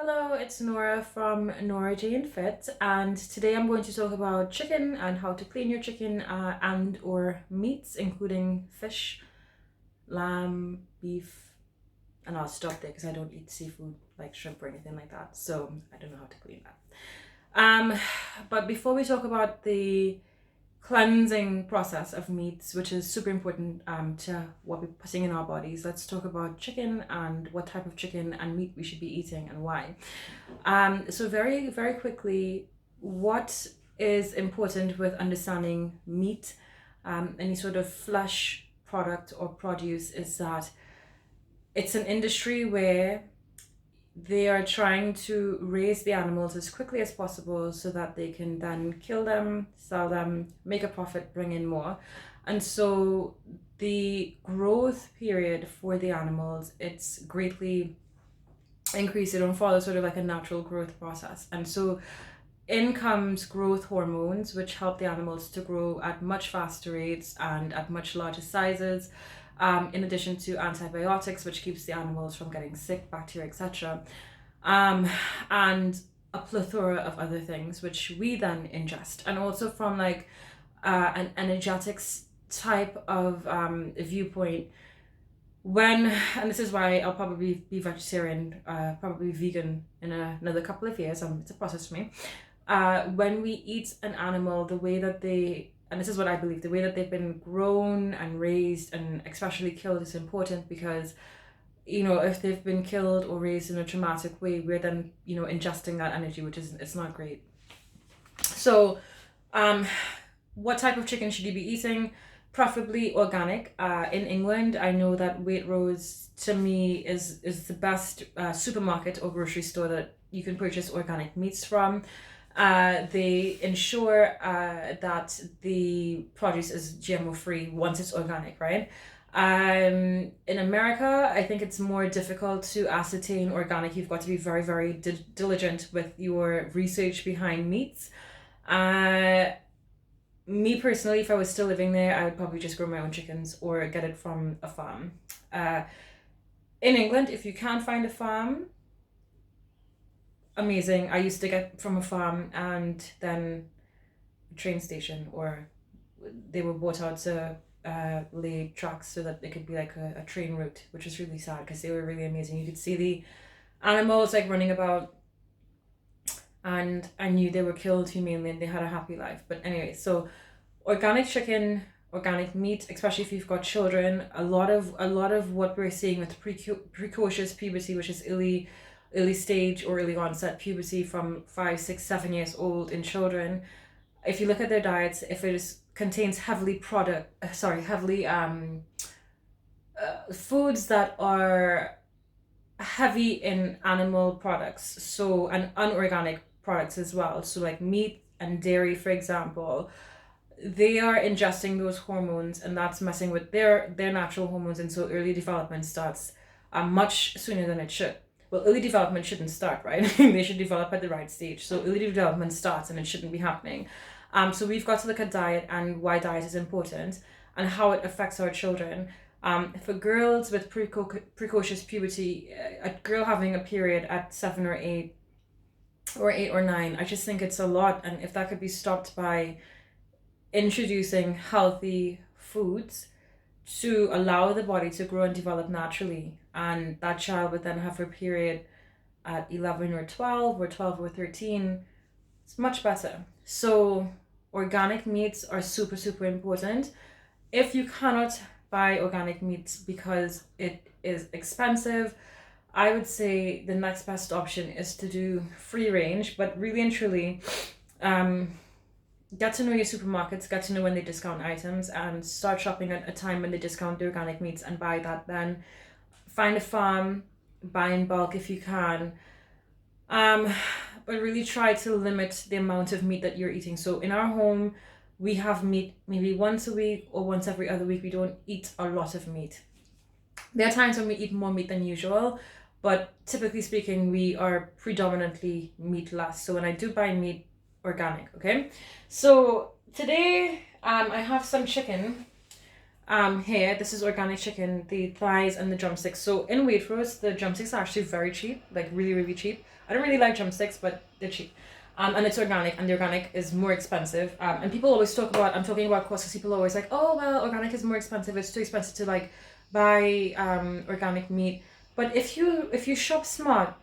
Hello, it's Nora from Nora Jane Fit, and today I'm going to talk about chicken and how to clean your chicken and or meats, including fish, lamb, beef, and I'll stop there because I don't eat seafood like shrimp or anything like that, so I don't know how to clean that. Um, but before we talk about the cleansing process of meats, which is super important to what we're putting in our bodies, let's talk about chicken and what type of chicken and meat we should be eating and why. So very, very quickly, what is important with understanding meat, any sort of flesh product or produce, is that it's an industry where they are trying to raise the animals as quickly as possible so that they can then kill them, sell them, make a profit, bring in more. And so the growth period for the animals, it's greatly increased. They don't follow sort of like a natural growth process. And so in comes growth hormones, which help the animals to grow at much faster rates and at much larger sizes, in addition to antibiotics, which keeps the animals from getting sick, bacteria, etc. And a plethora of other things, which we then ingest. And also from like an energetics type of viewpoint, and this is why I'll probably be vegetarian, probably vegan in another couple of years. It's a process for me. When we eat an animal, the way that and this is what I believe, the way that they've been grown and raised and especially killed is important because, if they've been killed or raised in a traumatic way, we're then, ingesting that energy, which is, it's not great. So, what type of chicken should you be eating? Preferably organic. In England, I know that Waitrose to me is the best supermarket or grocery store that you can purchase organic meats from. They ensure that the produce is GMO free once it's organic, right? In America, I think it's more difficult to ascertain organic. You've got to be very, very diligent with your research behind meats. Me personally, if I was still living there, I would probably just grow my own chickens or get it from a farm. In England, if you can't find a farm, amazing. I used to get from a farm and then a train station, or they were bought out to lay tracks so that it could be like a train route, which was really sad because they were really amazing. You could see the animals like running about, and I knew they were killed humanely and they had a happy life. But anyway, so organic chicken, organic meat, especially if you've got children, a lot of what we're seeing with precocious puberty, which is early stage or early onset puberty from 5, 6, 7 years old in children. If you look at their diets, if it contains heavily foods that are heavy in animal products, so and unorganic products as well, so like meat and dairy, for example, they are ingesting those hormones and that's messing with their natural hormones, and so early development starts much sooner than it should. Well, early development shouldn't start, right? They should develop at the right stage. So early development starts and it shouldn't be happening. So we've got to look at diet and why diet is important and how it affects our children. For girls with precocious puberty, a girl having a period at 7 or 8 or 8 or 9, I just think it's a lot. And if that could be stopped by introducing healthy foods to allow the body to grow and develop naturally, and that child would then have her period at 11 or 12 or 12 or 13, it's much better. So organic meats are super, super important. If you cannot buy organic meats because it is expensive, I would say the next best option is to do free range, but really and truly, get to know your supermarkets, get to know when they discount items, and start shopping at a time when they discount the organic meats and buy that then. Find a farm, buy in bulk if you can. But really try to limit the amount of meat that you're eating. So in our home, we have meat maybe once a week or once every other week. We don't eat a lot of meat. There are times when we eat more meat than usual, but typically speaking, we are predominantly meatless. So when I do buy meat, organic, okay? So today, I have some chicken. Here, this is organic chicken, the thighs and the drumsticks. So in Waitrose, the drumsticks are actually very cheap, like really, really cheap. I don't really like drumsticks, but they're cheap. And it's organic, and the organic is more expensive. And people always talk about, I'm talking about costs, because people are always like, oh, well, organic is more expensive. It's too expensive to like buy organic meat. But if you shop smart,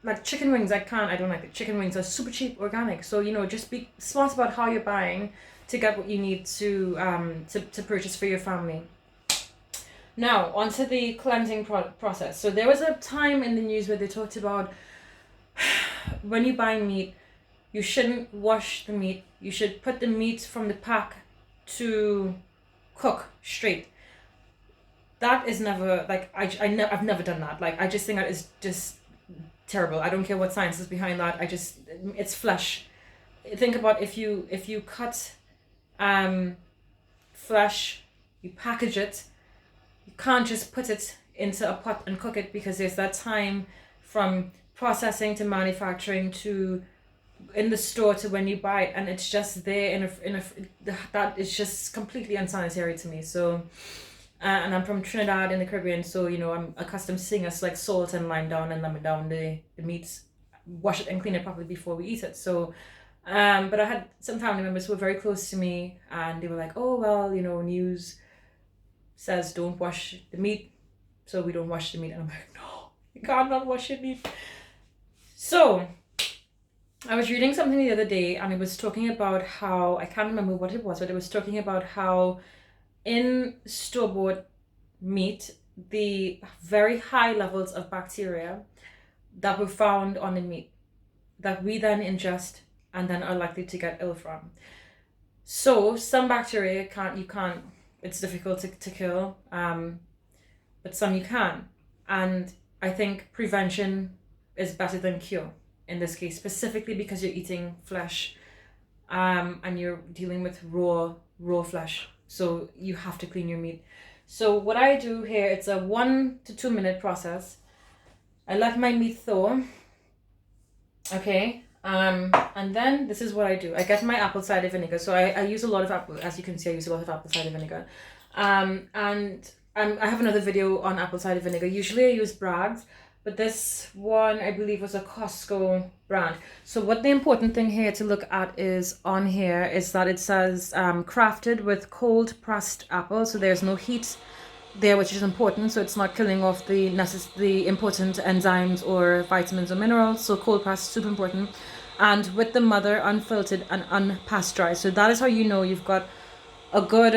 like chicken wings, I don't like it. Chicken wings are super cheap organic. So, just be smart about how you're buying to get what you need to purchase for your family. Now, onto the cleansing process. So there was a time in the news where they talked about when you buy meat, you shouldn't wash the meat. You should put the meat from the pack to cook straight. That is never, like, I've never done that. Like, I just think that is just terrible. I don't care what science is behind that. It's flesh. Think about if you cut flesh, you package it, you can't just put it into a pot and cook it, because there's that time from processing to manufacturing to in the store to when you buy it, and it's just there that is just completely unsanitary to me. So and I'm from Trinidad in the Caribbean, so I'm accustomed to seeing us like salt and lime down and lemon down the meats, wash it and clean it properly before we eat it. So but I had some family members who were very close to me, and they were like, oh, well, news says don't wash the meat, so we don't wash the meat. And I'm like, no, you can't not wash your meat. So I was reading something the other day, and it was talking about how, I can't remember what it was, but it was talking about how in store-bought meat, the very high levels of bacteria that were found on the meat that we then ingest and then are likely to get ill from. So some bacteria it's difficult to kill, but some you can. And I think prevention is better than cure in this case, specifically because you're eating flesh, and you're dealing with raw flesh. So you have to clean your meat. So what I do here, it's a 1 to 2 minute process. I let my meat thaw. Okay. And then this is what I do. I get my apple cider vinegar. So I use a lot of as you can see, I use a lot of apple cider vinegar. And I have another video on apple cider vinegar. Usually I use Bragg's, but this one I believe was a Costco brand. So what the important thing here to look at is on here is that it says crafted with cold pressed apple. So there's no heat there, which is important. So it's not killing off the important enzymes or vitamins or minerals. So cold pressed, super important. And with the mother, unfiltered and unpasteurized. So that is how you know you've got a good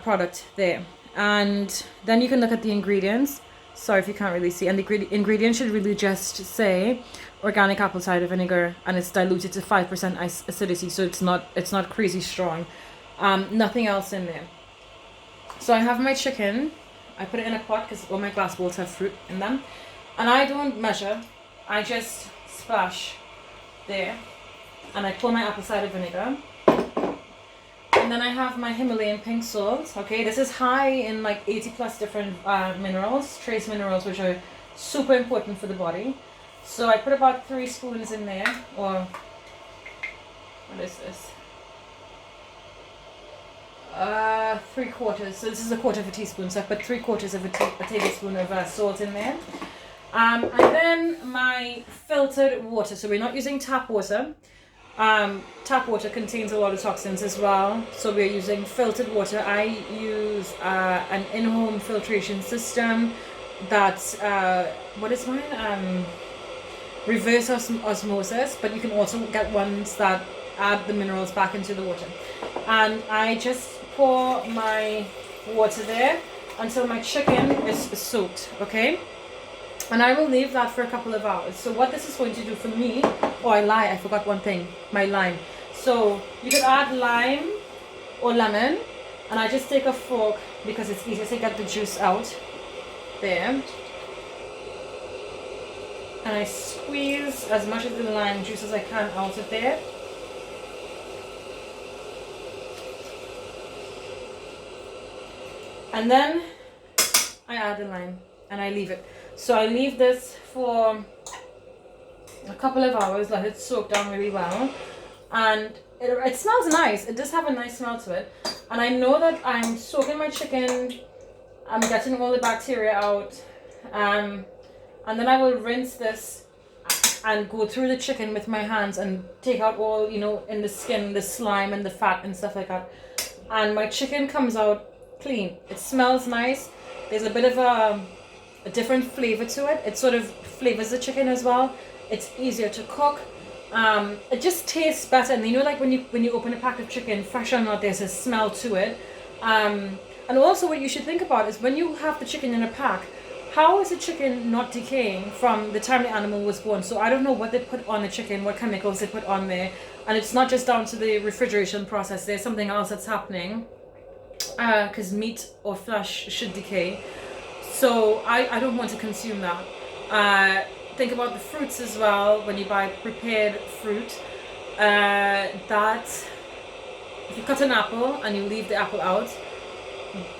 product there. And then you can look at the ingredients. Sorry if you can't really see. And the ingredients should really just say organic apple cider vinegar, and it's diluted to 5% acidity. So it's not crazy strong. Nothing else in there. So I have my chicken. I put it in a pot because all my glass bowls have fruit in them. And I don't measure. I just splash there. And I pour my apple cider vinegar. And then I have my Himalayan pink salt. Okay, this is high in like 80 plus different minerals, trace minerals, which are super important for the body. So I put about 3 spoons in there, or what is this? 3/4. So this is 1/4 of a teaspoon. So I put 3/4 of a tablespoon of salt in there. And then my filtered water. So we're not using tap water. Tap water contains a lot of toxins as well, so we're using filtered water. I use an in-home filtration system that's what is mine? Reverse osmosis, but you can also get ones that add the minerals back into the water. And I just pour my water there until my chicken is soaked, okay? And I will leave that for a couple of hours. So what this is going to do for me, I forgot one thing, my lime. So you could add lime or lemon, and I just take a fork because it's easier to get the juice out there. And I squeeze as much of the lime juice as I can out of there. And then I add the lime and I leave it. So I leave this for a couple of hours, let it soak down really well. And it smells nice. It does have a nice smell to it. And I know that I'm soaking my chicken, I'm getting all the bacteria out, and then I will rinse this and go through the chicken with my hands and take out all, you know, in the skin, the slime and the fat and stuff like that. And my chicken comes out clean. It smells nice. There's a bit of a different flavor to it. It sort of flavors the chicken as well. It's easier to cook. It just tastes better. And you know, like when you open a pack of chicken, fresh or not, there's a smell to it. And also what you should think about is when you have the chicken in a pack, how is the chicken not decaying from the time the animal was born? So I don't know what they put on the chicken, what chemicals they put on there. And it's not just down to the refrigeration process. There's something else that's happening. Because meat or flesh should decay. So I don't want to consume that. Think about the fruits as well. When you buy prepared fruit, that if you cut an apple and you leave the apple out,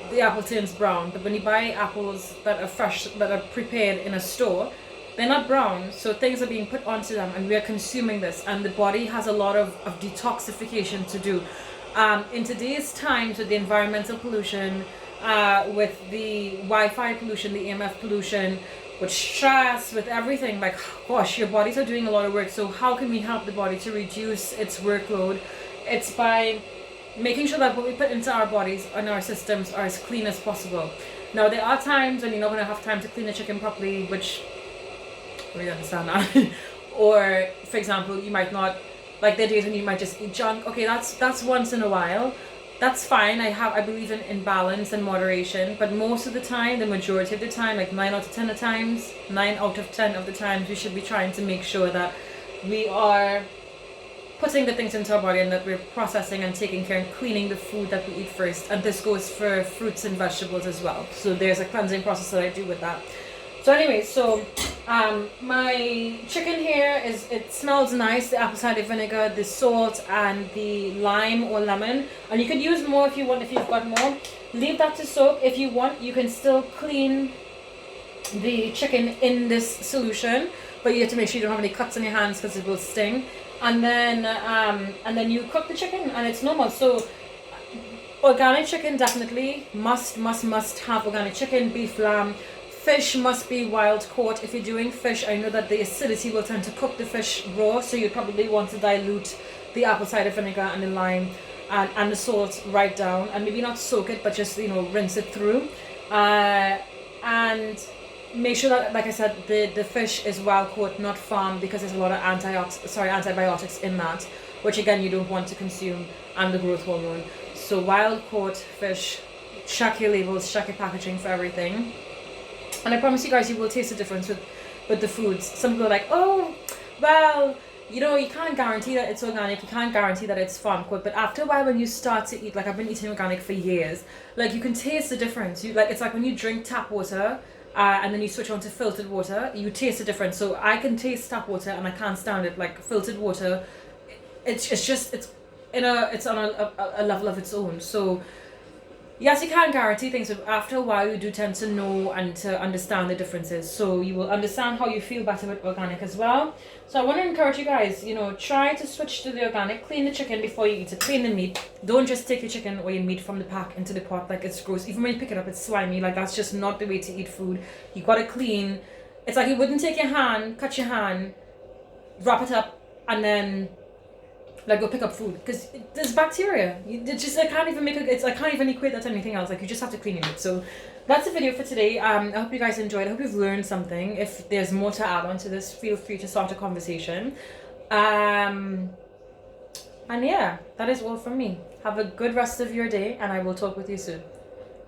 the apple turns brown. But when you buy apples that are fresh, that are prepared in a store, they're not brown. So things are being put onto them and we are consuming this, and the body has a lot of detoxification to do. In today's times with the environmental pollution, with the Wi-Fi pollution, the EMF pollution, with stress, with everything, like, gosh, your bodies are doing a lot of work. So how can we help the body to reduce its workload? It's by making sure that what we put into our bodies and our systems are as clean as possible. Now, there are times when you're not going to have time to clean the chicken properly, which we understand that. Or, for example, you might not, like there are days when you might just eat junk. Okay, that's once in a while. That's fine. I believe in balance and moderation, but most of the time, the majority of the time, like 9 out of 10 of the times, we should be trying to make sure that we are putting the things into our body and that we're processing and taking care and cleaning the food that we eat first. And this goes for fruits and vegetables as well. So there's a cleansing process that I do with that. So anyway, so my chicken here it smells nice, the apple cider vinegar, the salt and the lime or lemon, and you could use more if you want, if you've got more. Leave that to soak. If you want, you can still clean the chicken in this solution, but you have to make sure you don't have any cuts on your hands because it will sting. And then you cook the chicken and it's normal. So organic chicken definitely must have organic chicken, beef, lamb. Fish must be wild caught. If you're doing fish, I know that the acidity will tend to cook the fish raw, so you probably want to dilute the apple cider vinegar and the lime and the salt right down, and maybe not soak it, but just, you know, rinse it through, and make sure that, like I said, the fish is wild caught, not farmed, because there's a lot of antibiotics in that, which again you don't want to consume, and the growth hormone. So wild caught fish. Check your labels, check your packaging for everything. And I promise you guys, you will taste the difference with the foods. Some people are like, oh, well, you know, you can't guarantee that it's organic, you can't guarantee that it's farm cooked, but after a while when you start to eat, like I've been eating organic for years, like you can taste the difference. It's like when you drink tap water, and then you switch on to filtered water, you taste the difference. So I can taste tap water and I can't stand it. Like filtered water, it's on a level of its own. So yes, you can't guarantee things, but after a while you do tend to know and to understand the differences. So you will understand how you feel better with organic as well. So I want to encourage you guys, you know, try to switch to the organic. Clean the chicken before you eat it. Clean the meat. Don't just take your chicken or your meat from the pack into the pot. Like, it's gross. Even when you pick it up, it's slimy. Like, that's just not the way to eat food. You gotta clean. It's like you wouldn't take your hand, cut your hand, wrap it up, and then like go pick up food, because there's bacteria. I can't even equate that to anything else. Like, you just have to clean your meat. So that's the video for today. I hope you guys enjoyed. I hope you've learned something. If there's more to add on to this, feel free to start a conversation. And yeah, that is all from me. Have a good rest of your day, and I will talk with you soon.